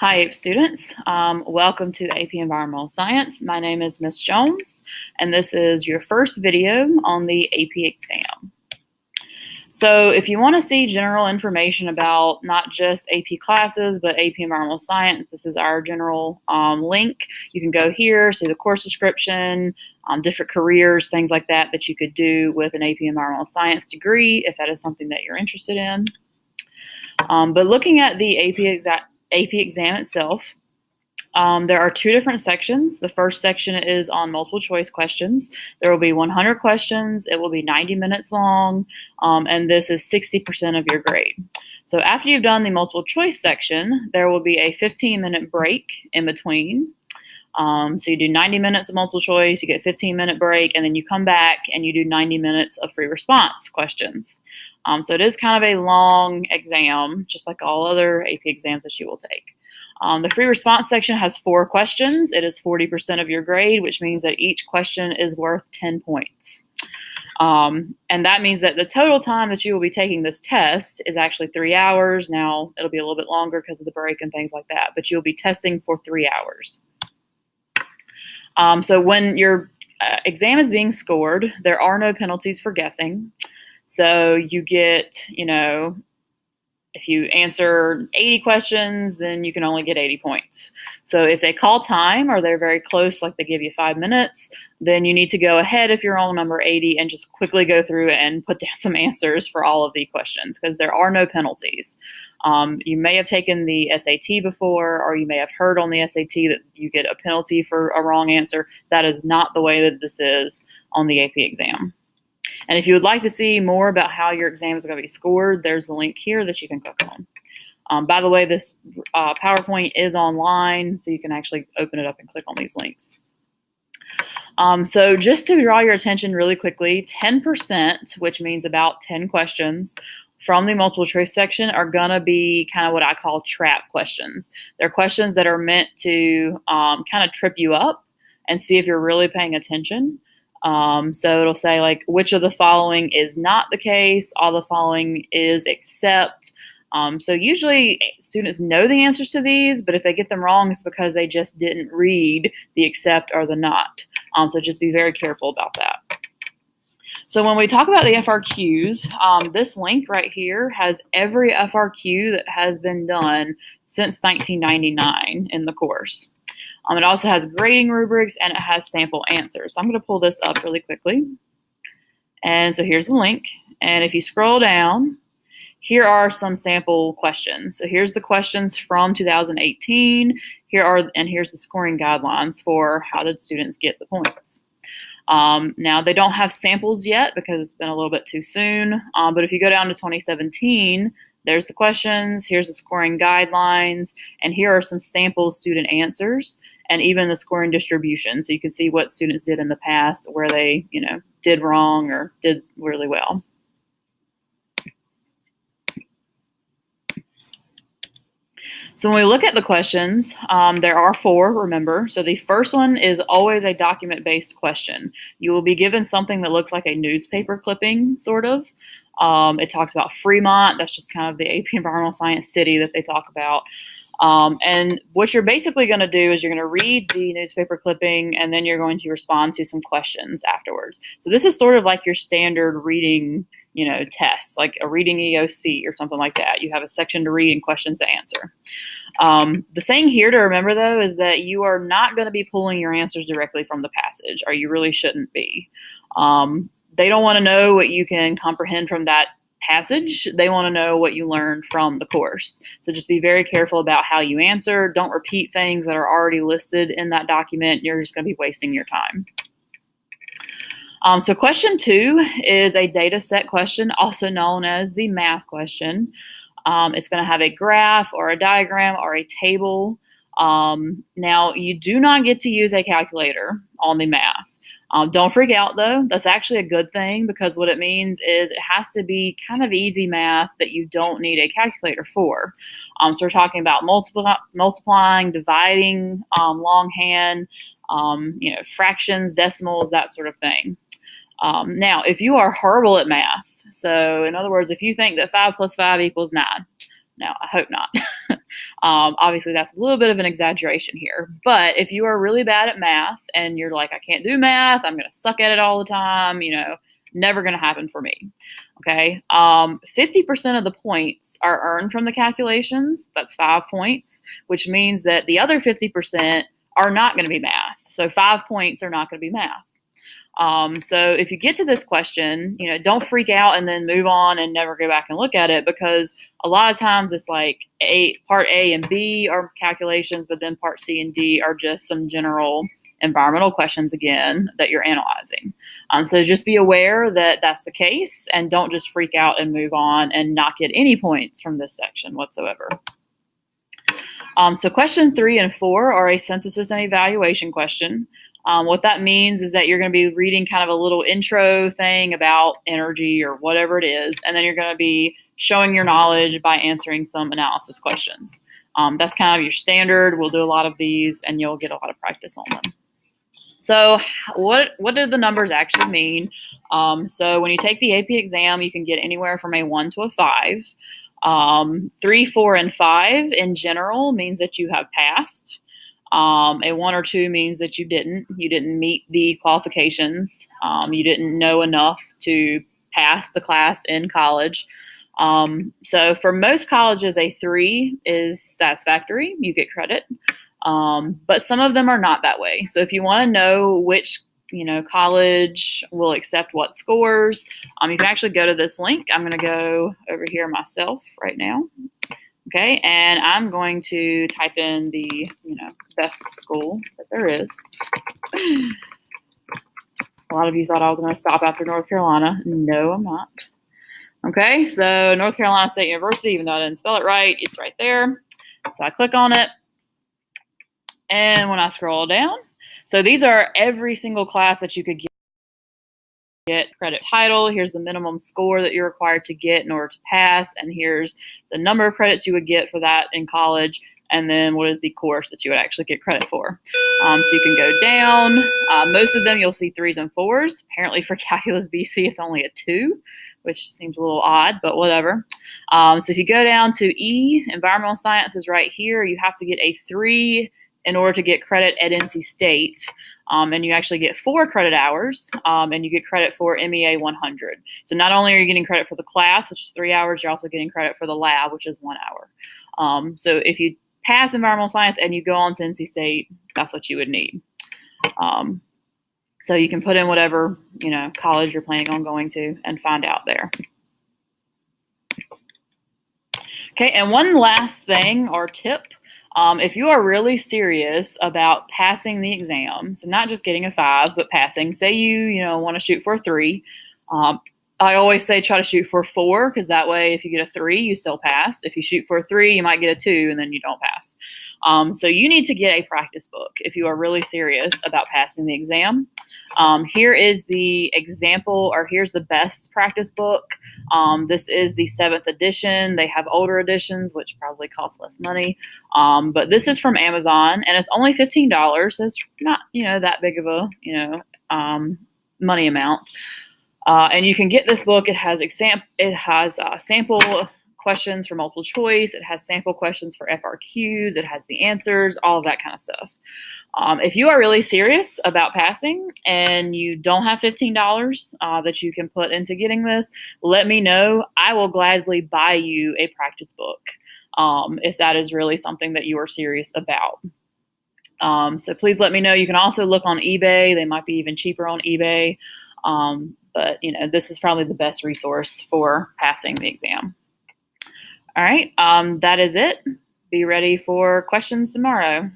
Hi, APE students. Welcome to AP Environmental Science. My name is Miss Jones, and this is your first video on the AP exam. So if you want to see general information about not just AP classes, but AP Environmental Science, this is our general link. You can go here, see the course description, different careers, things like that that you could do with an AP Environmental Science degree if that is something that you're interested in. But looking at the AP exam itself, there are two different sections. The first section is on multiple choice questions. There will be 100 questions. It will be 90 minutes long, and this is 60% of your grade. So after you've done the multiple choice section, there will be a 15-minute break in between. So you do 90 minutes of multiple choice, you get a 15-minute break, and then you come back and you do 90 minutes of free response questions. So it is kind of a long exam, just like all other AP exams that you will take. The free response section has 4 questions. It is 40% of your grade, which means that each question is worth 10 points. And that means that the total time that you will be taking this test is actually 3 hours. Now, it'll be a little bit longer because of the break and things like that, but you'll be testing for 3 hours. So when your exam is being scored, there are no penalties for guessing. So you get, if you answer 80 questions, then you can only get 80 points. So if they call time or they're very close, like they give you 5 minutes, then you need to go ahead if you're on number 80 and just quickly go through and put down some answers for all of the questions because there are no penalties. You may have taken the SAT before, or you may have heard on the SAT that you get a penalty for a wrong answer. That is not the way that this is on the AP exam. And if you would like to see more about how your exam is going to be scored, there's a link here that you can click on. By the way, this PowerPoint is online, so you can actually open it up and click on these links. So just to draw your attention really quickly, 10%, which means about 10 questions, from the multiple choice section are going to be kind of what I call trap questions. They're questions that are meant to kind of trip you up and see if you're really paying attention. So it'll say like, which of the following is not the case? All the following is except. So usually students know the answers to these, but if they get them wrong, it's because they just didn't read the except or the not. So just be very careful about that. So when we talk about the FRQs, this link right here has every FRQ that has been done since 1999 in the course. It also has grading rubrics and it has sample answers. So I'm going to pull this up really quickly. And so here's the link. And if you scroll down, here are some sample questions. So here's the questions from 2018. Here's the scoring guidelines for how did students get the points. Now, they don't have samples yet because it's been a little bit too soon. But if you go down to 2017, there's the questions, here's the scoring guidelines, and here are some sample student answers and even the scoring distribution. So you can see what students did in the past, where they, did wrong or did really well. So when we look at the questions, there are 4, remember. So the first one is always a document-based question. You will be given something that looks like a newspaper clipping, sort of. It talks about Fremont. That's just kind of the AP Environmental Science city that they talk about. And what you're basically going to do is you're going to read the newspaper clipping and then you're going to respond to some questions afterwards. So this is sort of like your standard reading, test, like a reading EOC or something like that. You have a section to read and questions to answer. The thing here to remember, though, is that you are not going to be pulling your answers directly from the passage, or you really shouldn't be. They don't want to know what you can comprehend from that passage. They want to know what you learned from the course. So just be very careful about how you answer. Don't repeat things that are already listed in that document. You're just going to be wasting your time. So question 2 is a data set question, also known as the math question. It's going to have a graph or a diagram or a table. Now, you do not get to use a calculator on the math. Don't freak out, though. That's actually a good thing because what it means is it has to be kind of easy math that you don't need a calculator for. So we're talking about multiplying, dividing, longhand, fractions, decimals, that sort of thing. Now, if you are horrible at math, so in other words, if you think that 5 plus 5 equals 9, now I hope not, Obviously, that's a little bit of an exaggeration here. But if you are really bad at math and you're like, I can't do math, I'm going to suck at it all the time, never going to happen for me. Okay. 50% of the points are earned from the calculations. That's 5 points, which means that the other 50% are not going to be math. So 5 points are not going to be math. So if you get to this question, don't freak out and then move on and never go back and look at it, because a lot of times it's like part A and B are calculations, but then part C and D are just some general environmental questions again that you're analyzing. So just be aware that that's the case, and don't just freak out and move on and not get any points from this section whatsoever. So question 3 and 4 are a synthesis and evaluation question. What that means is that you're going to be reading kind of a little intro thing about energy or whatever it is, and then you're going to be showing your knowledge by answering some analysis questions. That's kind of your standard. We'll do a lot of these, and you'll get a lot of practice on them. So what do the numbers actually mean? So when you take the AP exam, you can get anywhere from a 1 to a 5. 3, 4, and 5 in general means that you have passed. A 1 or 2 means that you didn't meet the qualifications. You didn't know enough to pass the class in college. So for most colleges, a 3 is satisfactory. You get credit. But some of them are not that way. So if you want to know which college will accept what scores, you can actually go to this link. I'm going to go over here myself right now. Okay, and I'm going to type in the best school that there is. A lot of you thought I was going to stop after North Carolina. No, I'm not. Okay, so North Carolina State University, even though I didn't spell it right, it's right there. So I click on it, and when I scroll down, so these are every single class that you could get credit. Title, here's the minimum score that you're required to get in order to pass, and here's the number of credits you would get for that in college, and then what is the course that you would actually get credit for. So you can go down. Most of them you'll see 3s and 4s. Apparently for Calculus BC it's only a 2, which seems a little odd, but whatever. So if you go down to E, environmental sciences right here, you have to get a 3 in order to get credit at NC State. And you actually get 4 credit hours, and you get credit for MEA 100. So not only are you getting credit for the class, which is 3 hours, you're also getting credit for the lab, which is 1 hour. So if you pass environmental science and you go on to NC State, that's what you would need. So you can put in whatever college you're planning on going to and find out there. Okay, and one last thing or tip. If you are really serious about passing the exam, so not just getting a 5, but passing, say you want to shoot for a 3. I always say try to shoot for 4, because that way if you get a 3, you still pass. If you shoot for a 3, you might get a 2, and then you don't pass. So you need to get a practice book if you are really serious about passing the exam. Here is the example, or here's the best practice book. This is the 7th edition. They have older editions, which probably cost less money. But this is from Amazon, and it's only $15. So it's not, that big of a, money amount. And you can get this book. It has sample questions for multiple choice. It has sample questions for FRQs. It has the answers, all of that kind of stuff. If you are really serious about passing and you don't have $15 that you can put into getting this, let me know. I will gladly buy you a practice book if that is really something that you are serious about. So please let me know. You can also look on eBay. They might be even cheaper on eBay. But this is probably the best resource for passing the exam. All right, that is it. Be ready for questions tomorrow.